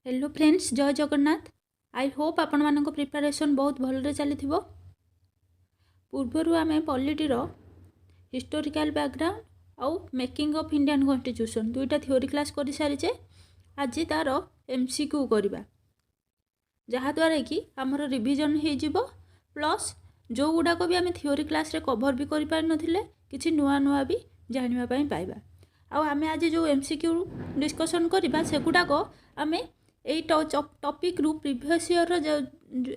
Hello friends, जय Jagannath. I hope आपण मानक प्रिपरेशन बहुत भलरे चली पूर्वर आम पॉलिटीर हिस्टोरिकल बैकग्राउंड आउ मेकिंग ऑफ इंडियन कॉन्स्टिट्यूशन दुईटा थ्योरी क्लास कर सारीचे। आज तार MCQ करवा जहाँद्वारा कि आमर रिविजन हो प्लस जो गुड़ाक भी आम थ्योरी क्लास रे कवर भी कर पार नथिले किछि नुआ नुआ भी जानिबा पई पाइबा। आउ आमे आज जो MCQ डिस्कशन करबा सेगुड़ाक आमे यही टॉपिक रु प्रीवियस ईयर जो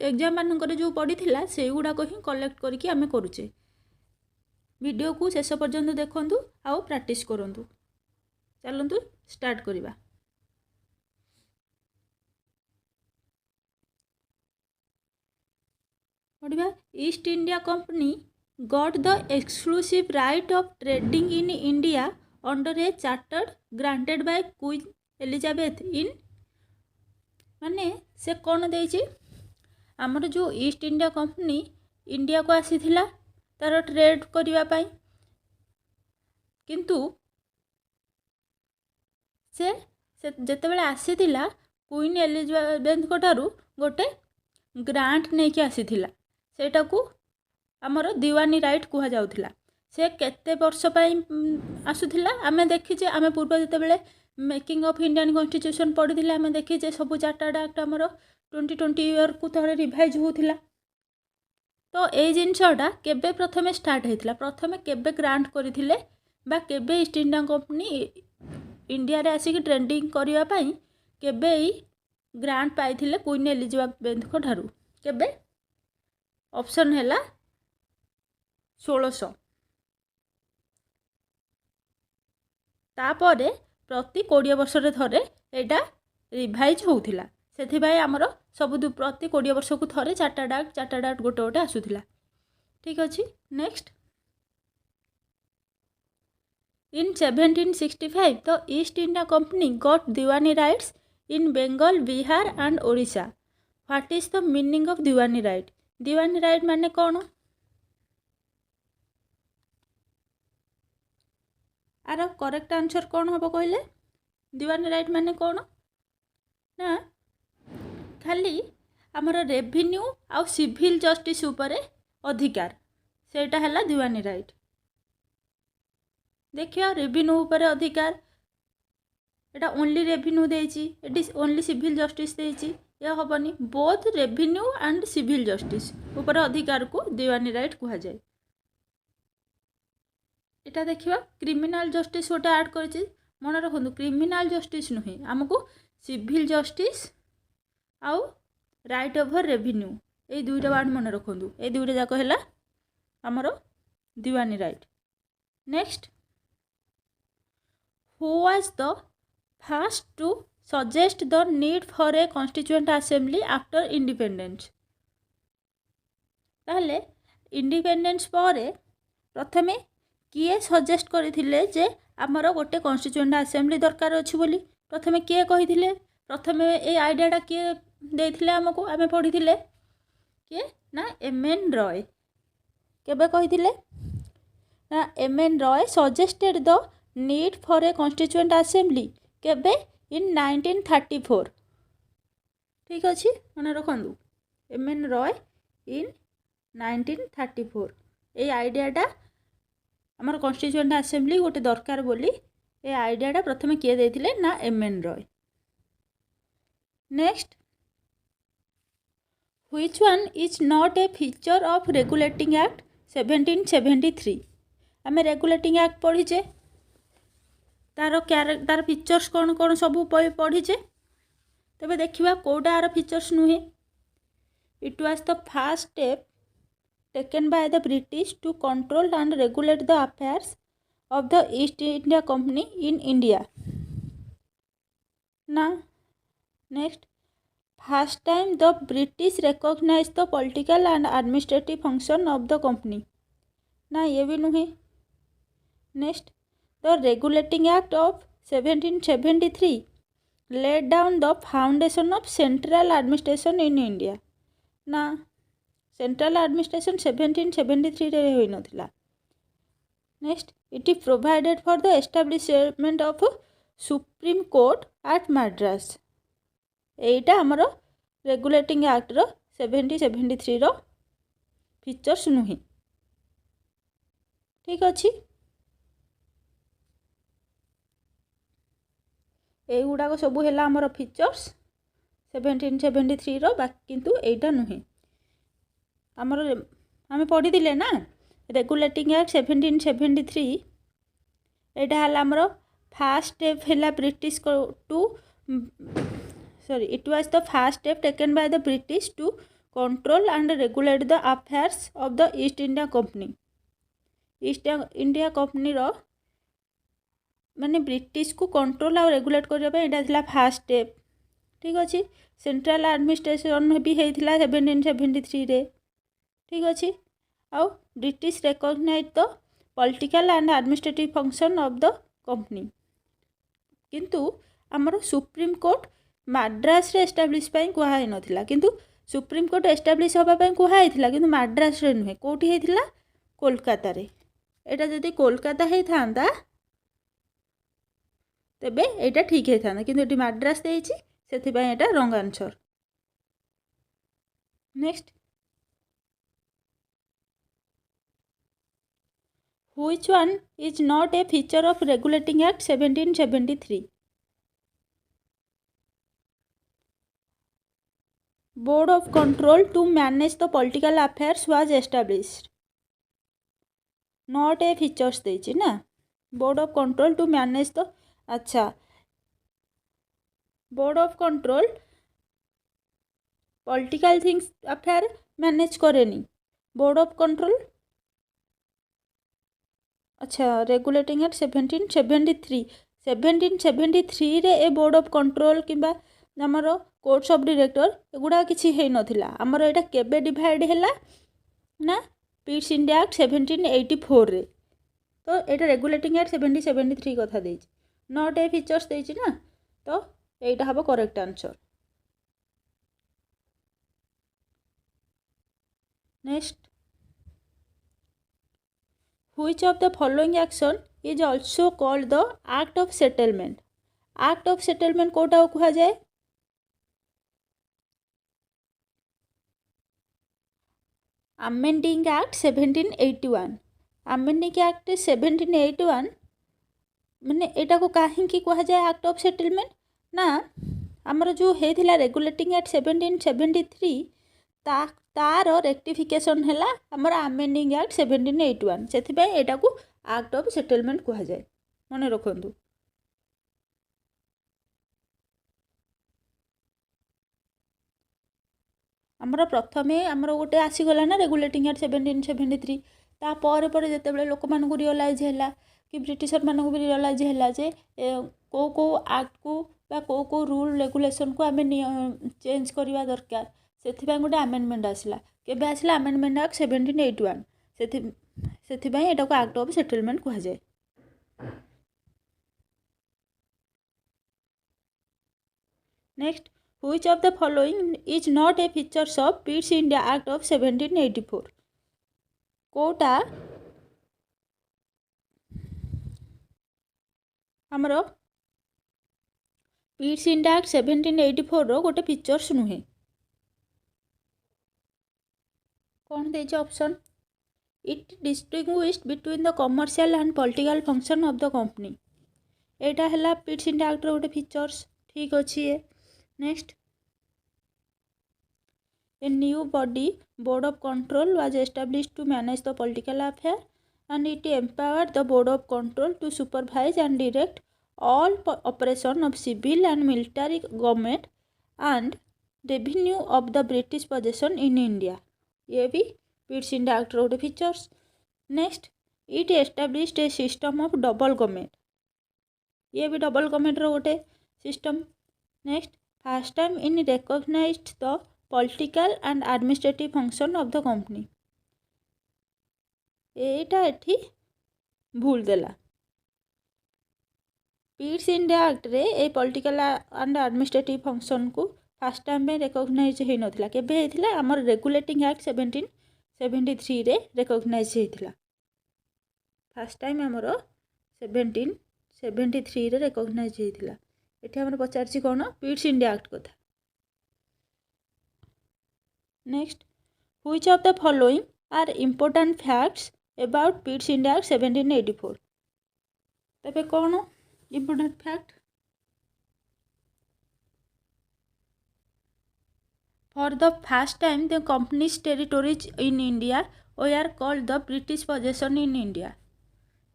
एग्जाम मानकर जो पड़ी से गुड़ाक ही कलेक्ट करके आमे करुचे। वीडियो को शेष पर्यंत देखंतु आउ प्रैक्टिस करंतु। चलंतु स्टार्ट करबा। पढ़िबा East India Company got the exclusive right of trading in India under a charter granted by Queen Elizabeth in माने से कौन देछि आमर जो ईस्ट इंडिया कंपनी इंडिया को आसीथिला तार ट्रेड करिवा पाई किंतु से जेतेबेले आसीथिला क्वीन एलिजाबेथ को ठारू गोटे ग्रांट नहीं कि आसीथिला सेटा को आमर दीवानी राइट कुहा जाउथिला। से केते वर्ष पाई आसुथिला आमे देखिचे आमे पूर्व जेतेबेले मेकिंग ऑफ इंडियन कॉन्स्टिट्यूशन पढ़ी आम देखीचे सब चार्टर्ड एक्ट आमर 2020 ईयर को थोड़े रिवाइज होता। तो ये जिनसटा केबे प्रथमे स्टार्ट होता प्रथमे केबे ग्रांट करथिले बा केबे ईस्ट इंडिया कंपनी इंडिया रे आसिक ट्रेडिंग करने केबे ग्रांट पाइथिले क्वीन एलिजाबेथ को ठारू केबे ऑप्शन हैला 1600 तापरे प्रति 20 वर्ष थरे एटा रिवाइज होउथिला। सेथिबाई आमर सब प्रति 20 वर्ष को थरे चार्टर्ड एक्ट गोटे गोटे आसुथिला। ठीक अछि। Next in 1765 the east India Company got Deewani rights in Bengal Bihar and Odisha. What is the meaning of Deewani right? Deewani right माने कौन? आर करेक्ट आंसर कौन हम कहले? दीवानी राइट माने कौन ना खाली आमर रेभिन्यू आउ सिविल जस्टिस उपरे अधिकार सेटा हैला दीवानी राइट। देखियो रेभिन्यू उपरे अधिकार एटा ओनली रेभिन्यू देछि एटी ओनली सिविल जस्टिस देछि या हबनी both revenue and civil justice उपरे अधिकार को दीवानी राइट कहा जाए। एटा देखिबा क्रिमिनल जस्टिस गोटे ऐड करछि मन रखु क्रिमिनल जस्टिस नुहे आमको सिविल जस्टिस आउ राइट ओवर रेभिन्यू ये दुईटा वार्ड मन रखु ये दुईटा जाक है आमर diwani right. Next who was the first to suggest the need for a constituent assembly after independence? ताहले इंडिपेंडेंस पर प्रथमे किए सजेस्ट करथिले जे आमर गोटे कॉन्स्टिट्यूएंट असेंबली दरकार अछि बोली? प्रथमे किए कहिथिले? प्रथमे ए आइडियाटा किए देथिले हमको आमे पढ़िथिले किए ना MN रॉय। केबे कहिथिले ना MN Roy suggested the need for a constituent assembly केबे इन 1934। ठीक अछि मन रखंदु MN रॉय इन 1934 ए आइडियाटा आमर कॉन्स्टिट्यूएंट असेंबली गोटे दरकार बोली ए आइडियाटा प्रथमे किए देथिले ना MN Roy. Next which one is not a feature of regulating act 1773? आमे रेगुलेटिंग एक्ट पढ़ीचे तार फीचर्स कौन कौन सब पढ़ीचे तबे देखिबा कोडा आर फीचर्स नुहे। It was the first step taken by the British to control and regulate the affairs of the East India Company in India. Now, next, first time the British recognized the political and administrative function of the company. ना ये भी नहीं। Next, the Regulating Act of 1773 laid down the foundation of central administration in India. ना central administration 1773 रे होई नथिला। Next it is provided for the establishment of supreme court at Madras. एटा हमर रेगुलेटिंग एक्ट रो 7073 रो फीचर्स नुहे। ठीक अच्छे युवाक सब है आमर फीचर्स 1773 रो किंतु एटा नुहे आमर आम पढ़ी ना रेगुलेटिंग एक्ट 1773 एटा है आमर फास्ट स्टेप है British to sorry it was the first step taken by the British to control and regulate the affairs of the East India Company। East India Company रो माने ब्रिटिश को control और regulate करने fast step. ठीक अच्छे central administration भी होता 1773 रे। ठीक अच्छे आउ British recognise the political and administrative function of the company किंतु आमर सुप्रीम कोर्ट माड्रास रे एस्टाब्लिश कहुई नथिला किंतु सुप्रीम कोर्ट एस्टाब्लिश होगा कहुई किंतु माड्रास रे नुहे कोठी होता कोलकाता रे। एटा जदि कोलकाता होता तेबे एटा ठीक होता किंतु eighty Madras देइछि सेथिबाई Etah wrong answer. Next which one is not a feature of regulating act 1773? Board of Control to manage the political affairs was established। not a features देछि ना Board of Control to manage the अच्छा Board of Control political things affair manage करेनी Board of Control अच्छा regulating at 1773 रे ए Board of Control किंबा आमर courts of director एगुड़ा किसी है नथिला आमर एटा केबे डिवाइड हैला ना पीट्स इंडिया एक्ट 1784 रे। तो एटा रेगुलेटिंग एक्ट 1773 कथा देछि नॉट ए फीचर्स देछि ना तो एटा हबो correct answer. Next which of the following action is also called the act of settlement? Act of settlement कोटा कहा जाए अमेंडिंग एक्ट 1781। अमेंडिंग एक्ट 1781 माने एटा को कहीं कह जाए एक्ट ऑफ सेटलमेंट ना आमर जो होता रेगुलेटिंग एक्ट 1773 तार रेक्टिफिकेशन है आमर अमेंडिंग एक्ट 1781 से एटा को एक्ट ऑफ सेटलमेंट कह जाए मन रखु। आमर प्रथमे आमर गोटे आसीगला ना रेगुलेटिंग एक्ट 1773 तापर पर जिते लोक मान रियलाइज है कि ब्रिटिशर मानक भी रियलाइज है जे को एक्ट को को रूल रेगुलेशन को आम चेंज करवा दरकार से गोटे आमेंडमेंट आसला केबे आसला आमेंडमेंट एक्ट 1781 से एटा को एक्ट ऑफ सेटलमेंट कह जाए। Next which of the following is not a features of Pitt's India act of 1784? कोटा आमर पीट्स इंडिया एक्ट 1784 रो गोटे फीचर्स नुहे कौन देछि option it distinguished between the commercial and political function of the company एटा है पीट्स इंडिया एक्ट रो गोटे features. ठीक अच्छे next a new body board of control was established to manage the political affair and it empowered the board of control to supervise and direct all operation of civil and military government and revenue of the British possession in India। ये भी Pitt's India act रोड features. Next it established a system of double government ये भी double government रो गोटे system. Next first time in recognised the political and administrative function of the company एटा एठी भूल देला पीट्स इंडिया एक्ट रे ए पॉलिटिकल एंड एडमिनिस्ट्रेटिव फंक्शन को फर्स्ट टाइम में रिकॉग्नाइज हो नथिला केबे हेतिला हमर रेगुलेटिंग एक्ट 1773 रे रिकॉग्नाइज हेतिला फर्स्ट टाइम हमर 1773 रे रिकॉग्नाइज हेतिला एठी हमर पचारछि कोन पीट्स इंडिया एक्ट कथा next which of the following are important facts about Pitt's India 1784 तबे कौन important fact For the first time, the company's territories in India were called the British possession in India.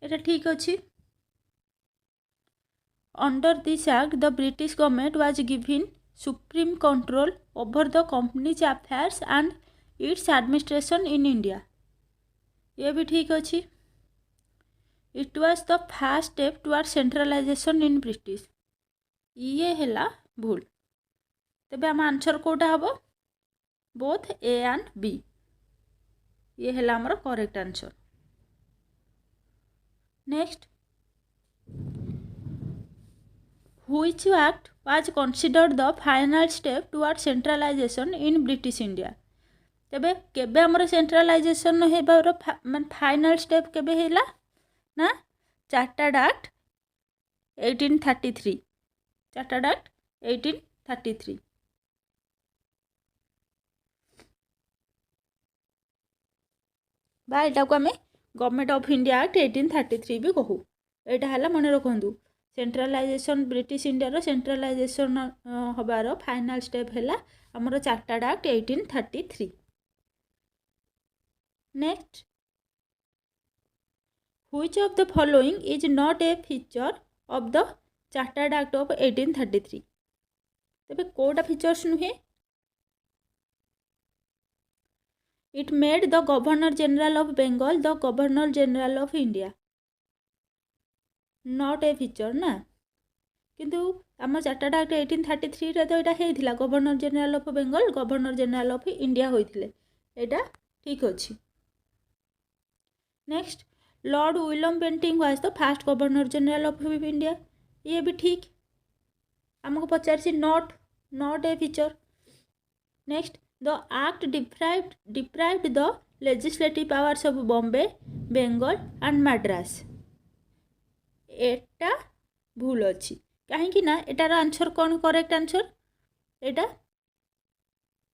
এটা ঠিক ଅଛି. Under this act, the British government was given supreme control over the company's affairs and its administration in India. ये भी ठीक अछि. It was the first step towards centralization in British. ये ହେଲା भूल. तेबे हम आंसर कोटा हबो both A and B. ये है हमारा correct answer. Next which act was considered the final step toward centralisation in British India तेबे केबे हमर सेंट्रलाइजेशन हेबार फाइनल स्टेप केबे हैला ना चार्टर्ड एक्ट 1833 चार्टर्ड एक्ट 1833 बा एटा को आमे गवर्नमेंट ऑफ इंडिया एक्ट 1833 भी कहू. एटा हला मन रखंदु सेंट्रलाइजेशन ब्रिटिश इंडिया रो सेंट्रलाइजेशन हबार फाइनल स्टेप हैला हमर chartered act 1833. Next which of the following is not a feature of the chartered act of 1833 तबे कोटा फीचर्स नुहे. It made the Governor General of Bengal the Governor General of India. Not a feature ना किंतु आम chartered act 1833 रे तो एटा हेइथिला governor general of Bengal governor general of India होइथिले एटा ठीक अछि. Next Lord William Bentinck was the first governor general of India ये भी ठीक आमको पचारसी not a feature. Next The act deprived the legislative powers of Bombay, Bengal and Madras. एटा भूल अच्छी कहीं ना एटार आंसर कौन करेक्ट आंसर एटा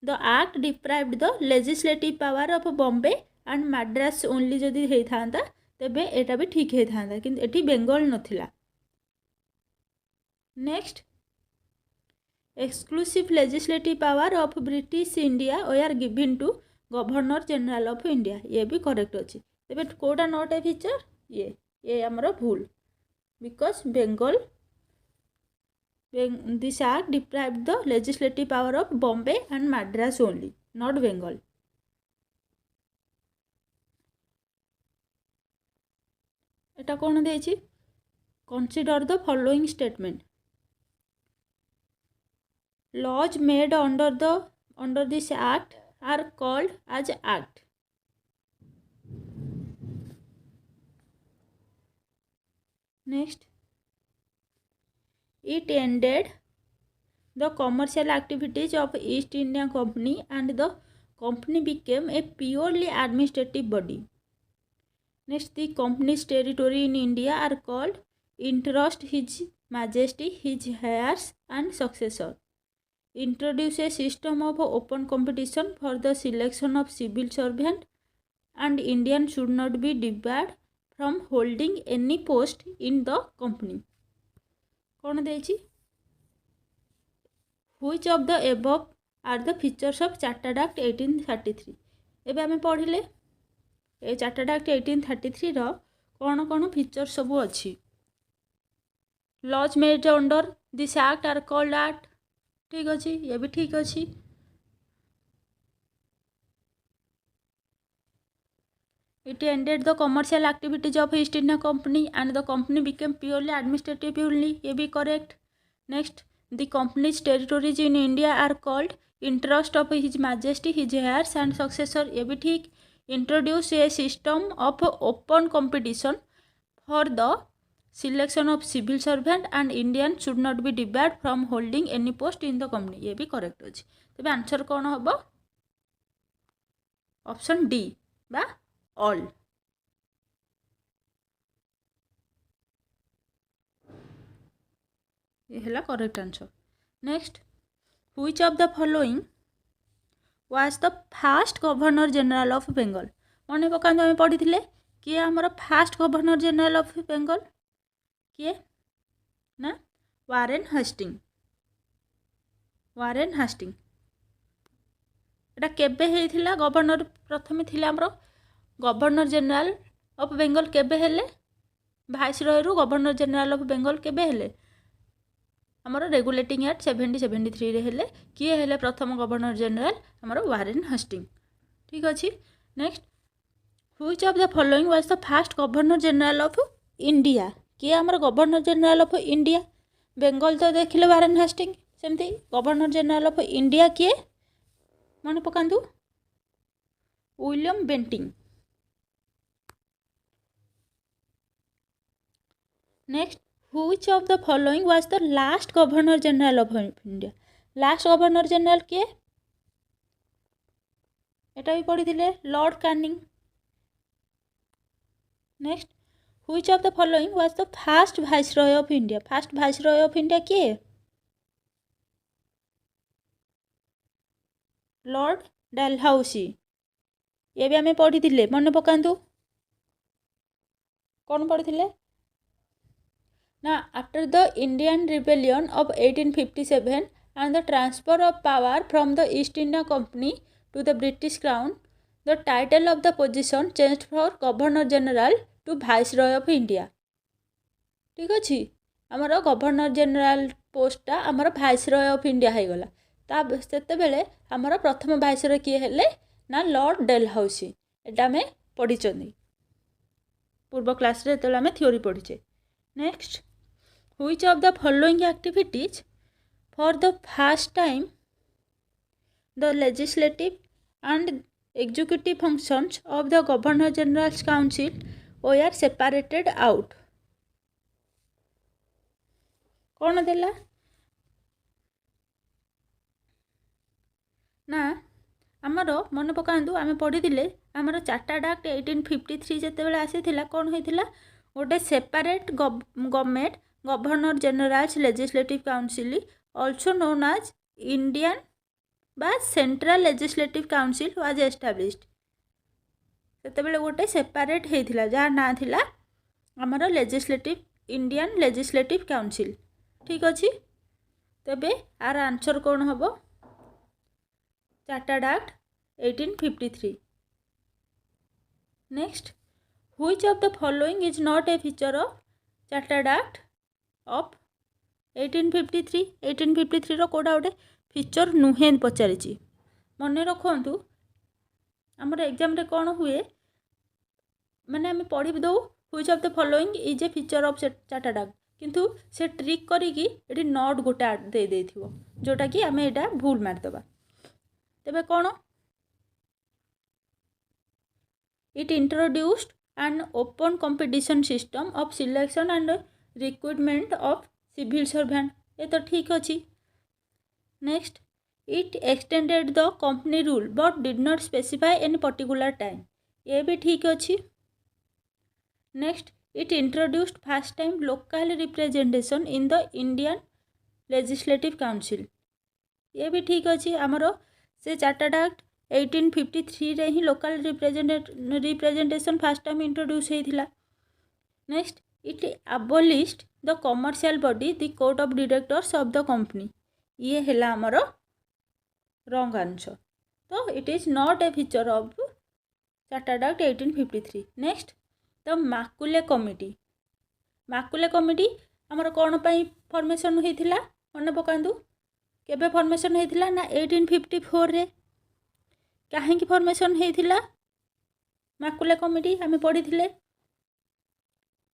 the act deprived the legislative power of Bombay and Madras only जदि होता तेबे एटा भी ठीक होता किंतु एटी बेंगल नथिला. Next exclusive legislative power of British India were given to Governor General of India ये भी करेक्ट अच्छी तेबे कोटा नॉट ए फीचर ये हमरो भूल because Bengal this act deprived the legislative power of Bombay and Madras only not Bengal. एटा कौन देछि consider the following statement laws made under this act are called as act. Next it ended the commercial activities of East India Company and the company became a purely administrative body. Next the company's territory in India are called interest His Majesty His heirs and successor. Introduce a system of open competition for the selection of civil servant and Indian should not be debarred from holding any post in the company. कौन देछि which of the above are the features of Chartered Act 1833 एबे आमे पढ़िले ए Chartered Act 1833 रो कौन कौन feature सब अछि. laws made under this act are called act ठीक अच्छी ये भी ठीक अच्छी. It ended the commercial activities of East India Company and the company became purely administrative only ये भी correct. Next the company's territories in India are called interest of His Majesty His heirs and successor ये भी ठीक. Introduce a system of open competition for the selection of civil servant and Indian should not be debarred from holding any post in the company ये भी correct अच्छी. तेबे answer कौन हम option D बा ऑल. ये हला correct answer. Next which of the following was the first governor general of Bengal. मन पका आम पढ़ी किए आमर fast governor general of Bengal किए ना वारेन हास्टिंग। वारेन हास्टिंग एटा केबे हेइथिला गवर्नर प्रथमे थिला हमरो गवर्नर जनरल ऑफ बेंगल केबे हेले भाइसरय रु गवर्नर जनरल ऑफ बेंगल केबे हेले हमरो रेगुलेटिंग एक्ट 1773 रे हेले किए हेले प्रथम गवर्नर जनरल हमरो वारेन हास्टिंग। ठीक अछि। Next which of the following was the first governor general of India. किए हमरो governor general of India Bengal तो देखिले वारेन हास्टिंग सेमती गवर्नर जनरल ऑफ इंडिया किए मन पकांदु William Bentinck. Next which of the following was the last governor general of India. Last governor general किए एटा भी पढ़ी थिले Lord Canning. Next which of the following was the fast viceroy of India. Fast viceroy of India किए Lord Dalhousie. ये भी आम पढ़ी थिले मन पकांतु कौन पढ़ी थिले ना after the Indian rebellion of 1857 and the transfer of power from the East India Company to the British Crown, the title of the position changed for Governor General to Viceroy of India। ठीक अच्छी आमर governor general पोस्टा आमर भाइसरय of India हो गला ताते बेले आमर प्रथम भाइसरय किए हेले ना लॉर्ड डेलहाउसी। एटा आम पढ़ी पूर्व क्लास रे आम थ्योरी पढ़ीचे। Next which of the following activities for the first time the legislative and executive functions of the Governor General's Council were separated out। कौन देला ना आमर मन पकांतु आम पढ़ी आमर चार्टर्ड एक्ट 1853 जेतेबेले आसीथिला कौन होइथिला गोटे separate government governor general's legislative council also known as Indian बा central legislative council was established. सेतेबेले गोटे सेपरेट होइथिला जार ना थिला आमर लेजिस्लेटिव इंडियन लेजिस्लेटिव काउंसिल। ठीक अच्छी तेबे आर आंसर कौन हम chartered act 1853। Next which of the following is not a feature of chartered act of 1853। 1853 रो कोडा गोटे फीचर नुहे पचारि मन रखु आमर एग्जाम रे कौन हुए माने आम पढ़ी दो which of the following is a feature of chartered act किंतु से ट्रिक करिकी एटी नोट गोटे दे देथिवो जोटा कि आम एटा भूल मारदबा। तेबे कौन it introduced an open competition system of selection and recruitment of civil servant. ये तो ठीक अच्छी। Next it extended the company rule but did not specify any particular time. ये भी ठीक अच्छी। Next it introduced first time local representation in the Indian legislative council. ये भी ठीक अच्छी। आमर से चार्टर्ड एक्ट 1853 रे ही local representation first time introduce होइथिला। Next it abolished the commercial body the court of directors of the company. ये है आमर रॉन्ग आंसर तो it is not a feature of chartered act 1853। Next the Macaulay committee. Macaulay committee आमर कौन पाई formation होइथिला मन पकांदु केबे formation होइथिला ना 1854 रे। काहे की फॉर्मेशन होइथिला माकुले कमिटी आम पढ़ी थिले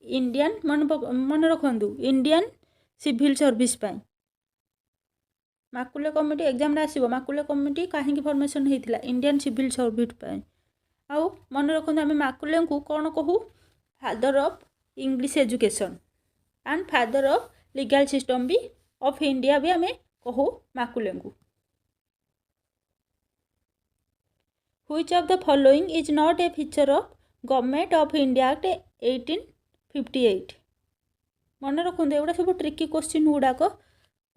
इंडियन मन रखु इंडियन सिविल सर्विस पाई माकुले कमिटी एग्जाम रे आसीबो। माकुले कमिटी काहे फॉर्मेशन होइथिला इंडियन सिविल सर्विस पाई। आउ मन रखु आम माकुले को कौन कहू father of English education and father of legal system भी ऑफ इंडिया भी आम कहू माकुले को। Which of the following is not a feature of government of India act 1858। मन रखु एगुड़ा सब ट्रिकी क्वेश्चन गुड़ाक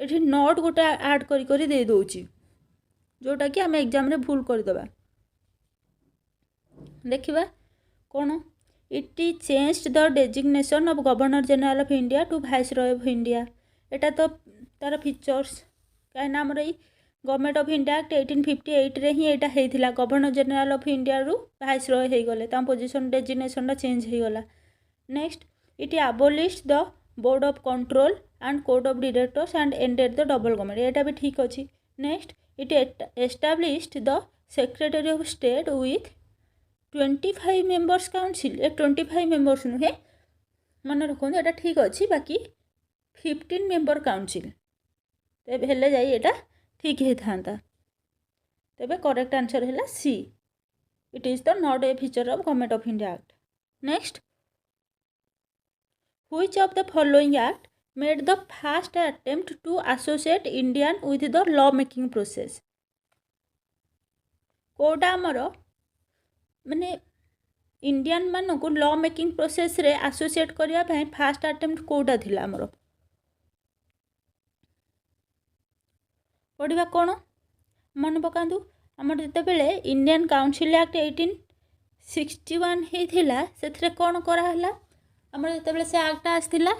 ये नोट गोटे आड करी दे दौची जोटा कि आम एग्जाम रे भूल करदेबा देखिबा कौन it is changed the designation of governor general of India to viceroy of India एटा तो तार फीचर्स कहीं आमर ये गवर्नमेंट ऑफ इंडिया एक्ट 1858 रे ही एटा हेइथिला गवर्नर जनरल ऑफ इंडिया रु वाइसरॉय हो गले ता पोजीशन डेजिग्नेशन चेंज हो गला next it abolished the board of control and code of directors and ended the double government एटा भी ठीक अच्छी next it established the secretary of state with 25 members council 25 members नुहे मन रखु एटा ठीक अच्छी बाकी 15 मेंबर काउंसिल तेबे हेले जाई एटा ठीक ही था तेबे करेक्ट आंसर है C it is the not a feature of government of India act next which of the following act made the first attempt to associate Indian with the law making process कोटा आमर माने Indian मान को law making process रे associate करने first attempt कोटा थिला आमर पढ़ा कौन मन पकातु आमर जितेबले इंडियन काउंसिल एक्ट 1861 होता से कौन कराला आमर जितेबले से एक्ट आसला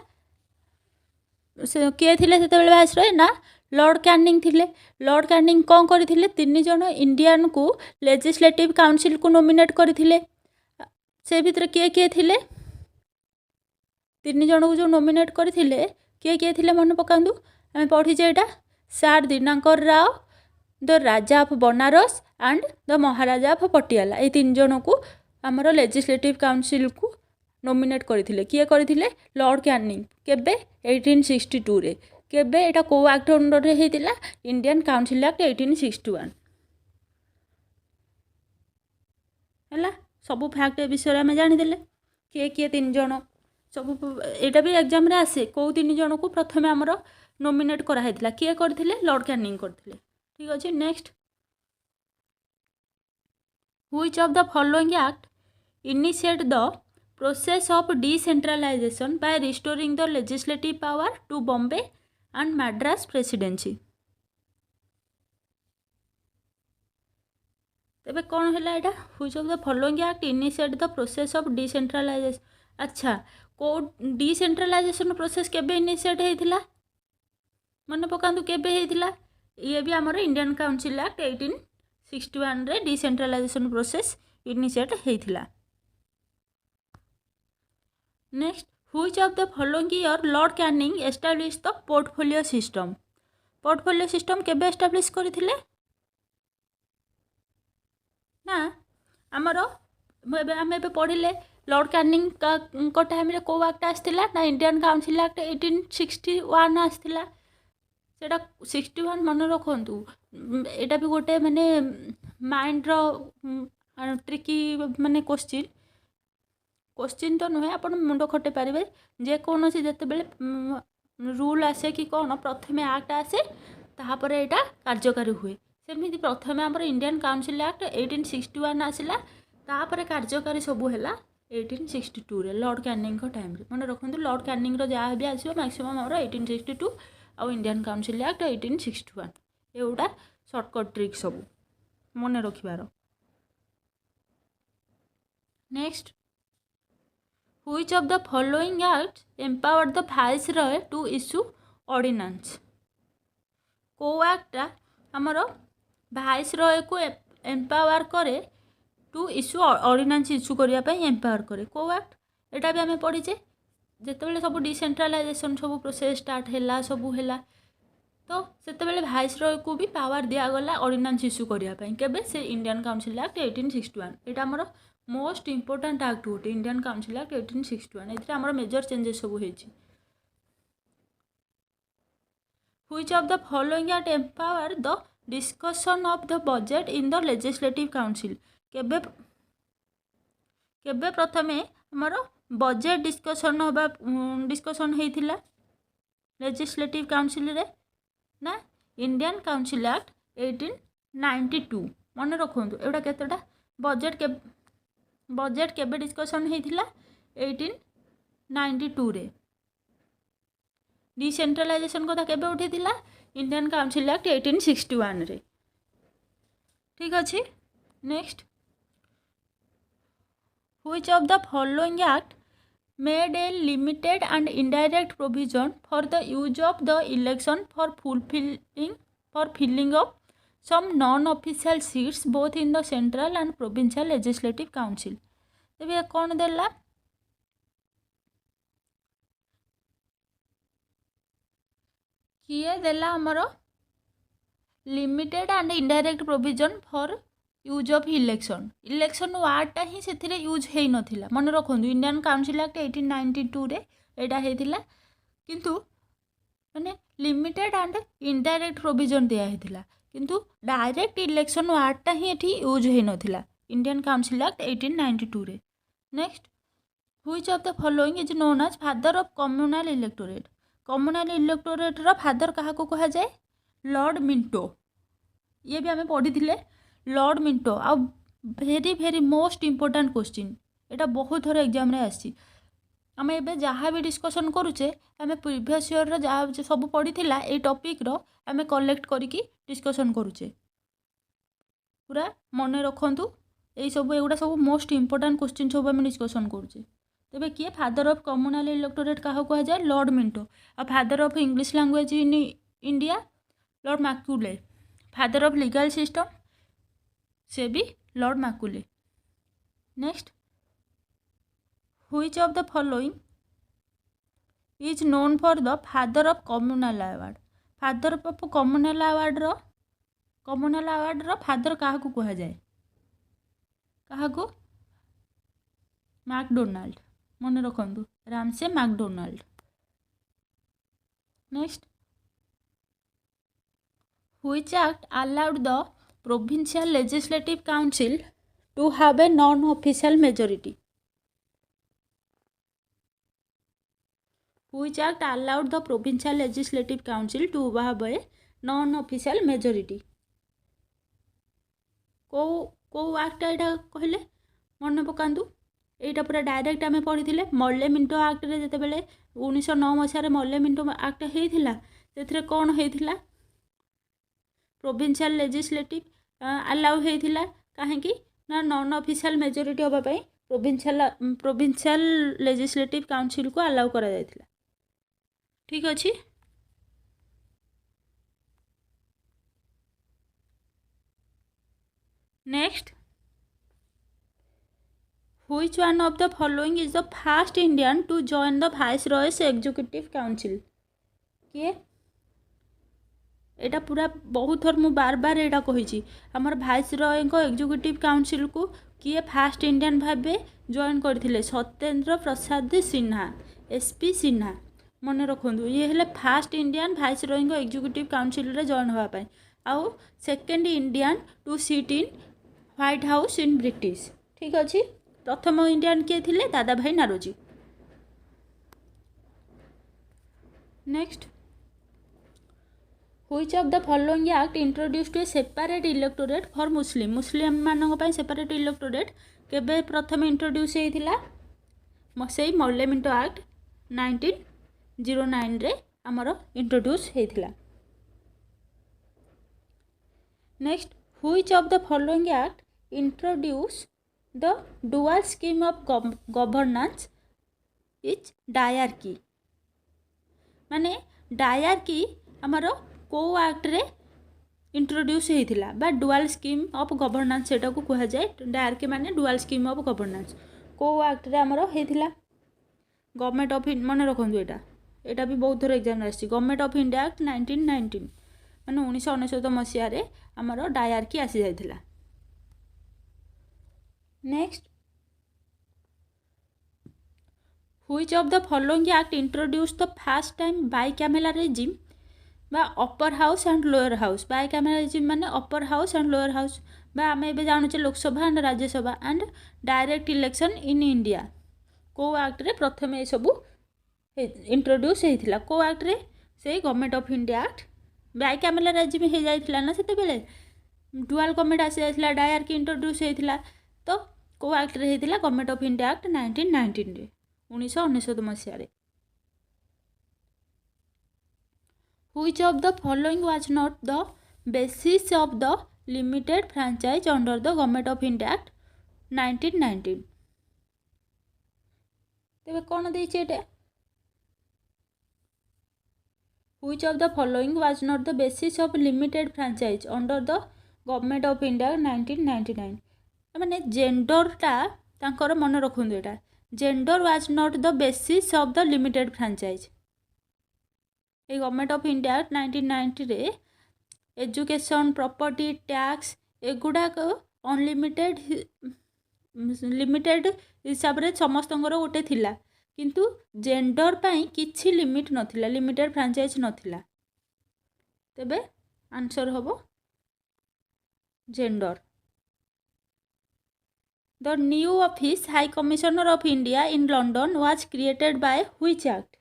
से किए थे से वाइसरॉय ना लॉर्ड कैनिंग थिले लॉर्ड कैनिंग कौन करथिले 3 जन इंडियन को लेजिस्लेटिव काउंसिल को नॉमिनेट करथिले से भितर किए किए थिले 3 जन को जो नॉमिनेट करथिले किए किए थिले मन पकातु आम पढ़ी एटा sir Dinakar Rao the Raja of Banaras and the Maharaja of Patiala ये 3 जन को आमर लेजिस्लेटिव काउंसिल को नॉमिनेट करथिले किए करथिले लॉर्ड कैनिंग केबे 1862 रे केबे एटा को एक्ट अंडर रे हेतिला इंडियन काउंसिल एक्ट 1861 हला सब फैक्ट विषय में जानीदेले किए किए 3 जन सब एटा भी एग्जाम रे आसे को 3 जन को प्रथमे आमर नॉमिनेट कराइला किए करथिले लॉर्ड कैनिंग करथिले ठीक अछि next which of the following act initiate the process of decentralization by restoring the legislative power to Bombay and Madras presidency तेबे कौन है एटा which of the following act initiate the process of decentralisation अच्छा को decentralisation process केबे initiate हेतिला मन पकांतु केबे हेतिला ये भी हमर इंडियन काउंसिल एक्ट 1861 रे डिसेंट्रलाइजेशन प्रोसेस इनिशिएट हेतिला next which of the following year Lord Canning establish the portfolio system केबे एस्टाब्लिश करथिले ना आमर आम पढ़ले लॉर्ड कैनिंग को टाइम रे को एक्ट आसला ना इंडियन काउंसिल एक्ट 1861 आसला सेटा 61 मन रखु एटा भी गोटे माने माइंड रो ट्रिकी माने क्वेश्चन तो नुहे आप मुंड खटे पारे जेकोसी जिते बड़े रूल आसे कि कौन प्रथमे एक्ट आसे तापर यहाँ कार्यकारी हुए सेमती प्रथमे आम इंडियन काउंसिल एक्ट 1861 आसला तापर कार्यकारी सबू है 1862 रे लॉर्ड कैनिंग टाइम मन रखु लॉर्ड कैनिंग जहाँ भी आसो मैक्सिमम आम 1862 आउ इंडियन काउंसिल एक्ट 1861 एगुटा सर्टकट ट्रिक सब मन रखिबार next which of the following act empowered the viceroy to issue ordinance को एक्ट आमर वाइसरॉय को एम्पावर करे टू इश्यू ऑर्डिनेंस इश्यू करने एम्पावर करे को एक्ट एटा भी आम पढ़ीचे जिते सब डिसेंट्रलाइजेशन सब प्रोसेस स्टार्ट है सबू है तो से वाइसरॉय को भी पावर दिगला ऑर्डिनेंस इश्यू करने केबे से इंडियन काउंसिल एक्ट 1861 एटा आमर मोस्ट इंपोर्टेंट एक्ट गोटे इंडियन काउंसिल एक्ट 1861 ये आमर मेजर चेंजेस सब होइछि which of the following act empower the discussion of the budget in the legislative council केबे केबे प्रथमे आमर बजेट डिस्कशन होइथिला लेजिस्लेटिव काउंसिल रे ना इंडियन काउंसिल एक्ट 1892 मन रखु एटा केतटा बजेट केबे डिस्कशन होइथिला 1892 रे डिसेंट्रलाइजेशन कथा केबे उठीथिला इंडियन काउंसिल एक्ट 1861 रे ठीक अच्छे। Next, which of the following act made a limited and indirect provision for the use of the election for filling of some non-official seats both in the central and provincial legislative council। तेबे कौन देला, किए देला हमर limited and indirect provision for use of election. Election वार्डटा ही से use हो नाला, मन रखु इंडियन काउंसिल एक्ट 1892 रे एटा हेतिला, किंतु माने लिमिटेड एंड इनडायरेक्ट प्रोविजन दिया हेतिला, किंतु डायरेक्ट इलेक्शन वार्डटा ही एठी यूज हो नाला इंडियन काउंसिल एक्ट 1892 रे। Next, which of the following is known as father of communal electorate. Communal electorate रो फादर क्या कहा जाए, लॉर्ड मिंटो। ये भी आम पढ़ी थे, लॉर्ड मिंटो। आ भेरी भेरी मोस्ट इंपोर्टेंट क्वेश्चन, यहाँ बहुत थर एग्जाम रे आसी। आम ए जहाँ भी डिस्कसन करुचे आम प्रीवियस ईयर जहाँ सब पढ़ी ये टॉपिक रो आम कलेक्ट करके डिस्कसन करुचे, पूरा मन रखु। यही सब एगुड़ा सब मोस्ट इंपोर्टेंट क्वेश्चन सब आम डिस्कसन करुचे। तेबे किए फादर ऑफ कम्युनल इलेक्टोरेट क्या कहा जाए, लॉर्ड मिंटो। आ father of English language in India, Lord Macaulay. Father of legal system से भी Lord Macaulay. Next, which of the following is known for the father of communal award. Father of communal award रो father क्या कहा जाए, क्या, MacDonald. मन रखु, Ramsay MacDonald. Next, which act allowed the provincial legislative council to have a non-official majority। which act allowed the provincial legislative council to have a non-official majority। को act यहाँ कहले मन पकातु, यहाँ पूरा डायरेक्ट आम पढ़ी थे मल्ले मिंटो एक्ट रे जिते बड़े 1909 मसीह मल्ले मिंटो एक्ट होता से कौन होता, प्रोविंशियल लेजिस्लेटिव अलाउ होता कहीं ना नॉन ऑफिशियल मेजोरिटी होगापाई प्रोविंशियल लेजिस्लेटिव काउंसिल को अलाउ करा जायतिला। ठीक अच्छे। Next, which one of the following is the first Indian to join the viceroy's executive council. किए, एटा पूरा बहुत थर मु बार बार यहाँ कही आमर वाइसरॉय एग्जीक्यूटिव काउंसिल को किए फास्ट इंडियन भावे जॉइन करथिले, सत्येंद्र प्रसाद सिन्हा, एसपी सिन्हा। मन रखु, ये हेले first Indian viceroy executive council रे जॉइन होगापाई। आउ second Indian to seat in White House in British. ठीक अच्छे। प्रथम इंडियन किए थिले, Dadabhai Naoroji. Next, which of the following act introduced a separate electorate for Muslim. Muslim मानक पई सेपरेट इलेक्टोरेट केबे प्रथम इंट्रोड्यूस होइथिला, से मल्ले मिंटो एक्ट 1909 रे आमर इंट्रोड्यूस होइथिला। Next, which of the following act introduce the dual scheme of governance is dyarchy. माने dyarchy आमर को एक्ट रे इंट्रोड्यूस होइथिला बा डुअल स्कीम ऑफ गवर्नेंस सेटा को कहा जाए। डायरकी माने डुअल स्कीम ऑफ गवर्नेंस को एक्ट रे आमर होइथिला, गवर्नमेंट ऑफ मन रखु। यहाँ भी बहुत थोर एग्जाम आसी, गवर्नमेंट ऑफ इंडिया एक्ट 1919 माने 1999 मसीह रे आमर डायरकी आसी जाइथिला। Next, which of the following act introduce the first time bicameral regime बा upper house and lower house. Bicameral regime माने upper house and lower house बा आम ए जानूचे Lok Sabha and Rajya Sabha and direct election in India. को act रे प्रथम ये सब इंट्रोड्यूस होइथिला, को एक्ट रे से government of India act. Bicameral regime हो जाइथिला ना सेते बेले, डुअल गवर्नमेंट आसी जाइथिला, डायरकी इंट्रोड्यूस होइथिला। तो को एक्ट रे होइथिला गवर्नमेंट ऑफ इंडिया एक्ट 1919 रे, 1999 मसीह रे। Which of the following was not the basis of the limited franchise under the Government of India Act 1919 तेबे कौन देइछे एटा which of the following was not the basis of limited franchise under the Government of India 1999 माने gender टा तांकर मन रखुंदु एटा gender was not the basis of the limited franchise ए government of India 1990 रे एजुकेशन प्रॉपर्टी टैक्स एगुड़ाक unlimited limited हिसाब रे समस्तंकर गोटे थिला किंतु जेंडर पाई किछि लिमिट नथिला लिमिटेड फ्रांचाइज नथिला तेबे आंसर होबो gender the new office high commissioner of India in London was created by which act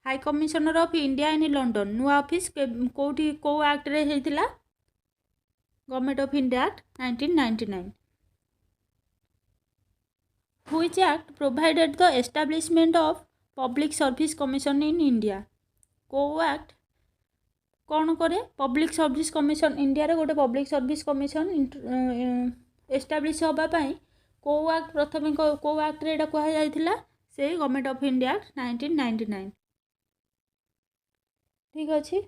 high commissioner of India in London new office कोठी को एक्ट रे हेतिला government of India act 1999 which act provided the establishment of public service commission in India को act कौन करे public service commission India रे गोटे public service commission establish होबा पई को एक्ट प्रथम को एक्ट रे एटा कहा जायतिला से गवर्नमेंट ऑफ इंडिया एक्ट 1999 ठीक अच्छे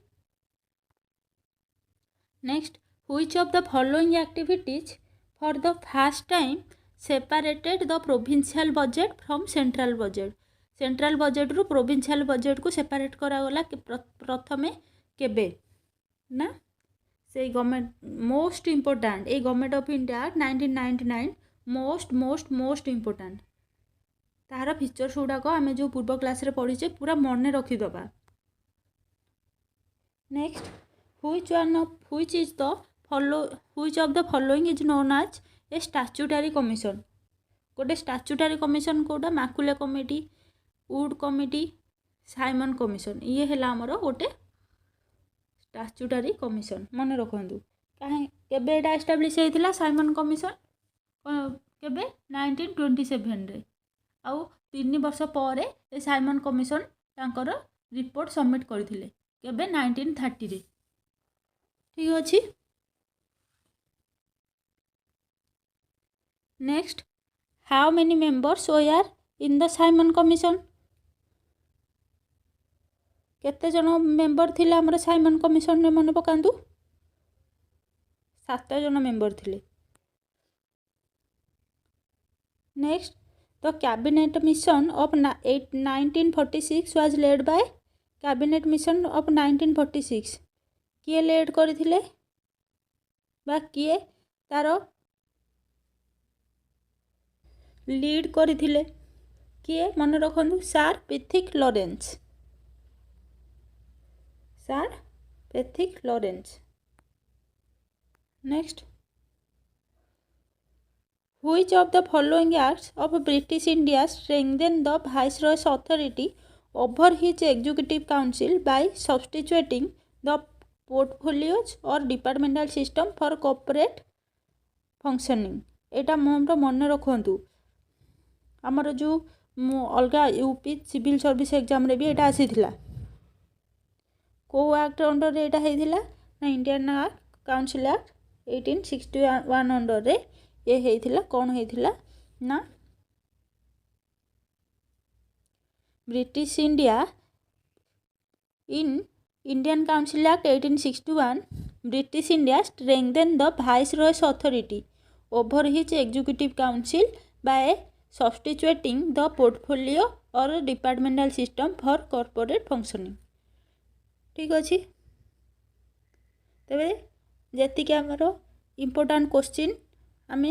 next which of the following activities for the first time separated the provincial budget from central budget रु प्रोविंशियल बजेट को सेपरेट करागला प्रथमे केबे ना से गवर्नमेंट मोस्ट इम्पोर्टेंट ए government of India 1999 most important तार फीचर्स गुड़ाक आम जो पूर्व क्लास रे पढ़ीचे पूरा मन रखीदबा next which of the following is known as a statutory commission गोटे स्टैट्यूटरी कमिशन कोटा Macaulay committee would committee Simon commission ये है आमर गोटे स्टैट्यूटरी कमिशन मन रखु कहीं केबे एटा एस्टाब्लिश होइतिला साइमन कमिशन केबे 1927 रे आउ 3 वर्ष पर ए साइमन कमिशन तांकर रिपोर्ट सबमिट करथिले केबे 1930 रे ठीक अछि next how many members were in the Simon commission केते जन मेंबर थिले हमर साइमन कमिशन रे मन पकांदु 7 जन मेंबर थिले next the cabinet mission of 1946 was led by cabinet mission of 1946 किए लेड करथिले बा किए तार लीड करथिले किए मन रखंदु sir Pethick Lawrence next which of the following acts of British India strengthen the viceroy's authority over his executive council by substituting the portfolios or departmental system for corporate functioning एटा मोर मन रखु आमर जो अलग UP civil service exam रे भी एटा आसीथिला को act under रे एटा हेथिला ना इंडियन काउंसिल एक्ट 1861 अंडर रे ये हेथिला कोन हेथिला ना British India in Indian council act 1861 British India strengthen the viceroy's authority over his executive council by substituting the portfolio or departmental system for corporate functioning ठीक अच्छे तेरे जी आमर इम्पोर्टेंट क्वेश्चन आम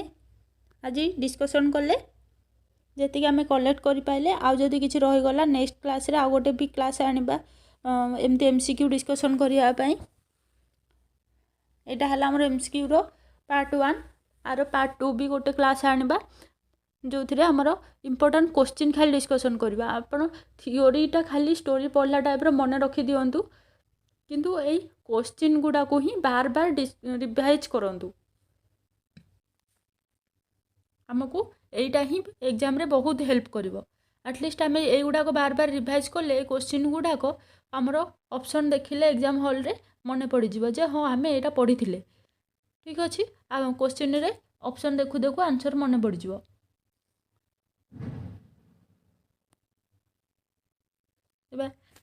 आज डिस्कसन कले जी आम कलेक्ट करें आउ जदि किसी रहीगला नेक्स्ट क्लास रे आउ गोटे भी क्लास आनिबा एमती एमसीक्यू डिस्कसन करने यहाँ है आम एमसीक्यू रो पार्ट 1 आर पार्ट 2 भी गोटे क्लास आनिबा जो थे आमर इम्पोर्टेंट क्वेश्चन खाली डिस्कसन करवा आपड़ थियोरीटा खाली स्टोरी पढ़ला टाइप मन रखी दिंतु किंतु यही क्वेश्चन गुड़ा को ही बार बार रिवाइज करूँ आमको यहीटा ही एग्जाम रे बहुत हेल्प करिवो आटलिस्ट आम युवाक बार बार रिभाइज कले क्वेश्चन गुड़ाक आमर ऑप्शन देखिले एग्जाम हॉल रे मन पड़ जे हाँ आम यहाँ पढ़ी ठीक अच्छे क्वेश्चन रे ऑप्शन देखु देखु आंसर मन पड़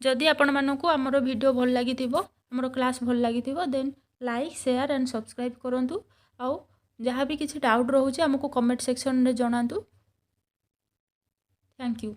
जदि आपण मानक आमर वीडियो भल लगी आमर क्लास भल लगी then like share and subscribe करूँ आउ जहाँ भी किसी डाउट रोचे आमको कमेंट सेक्शन में जनातु। Thank you.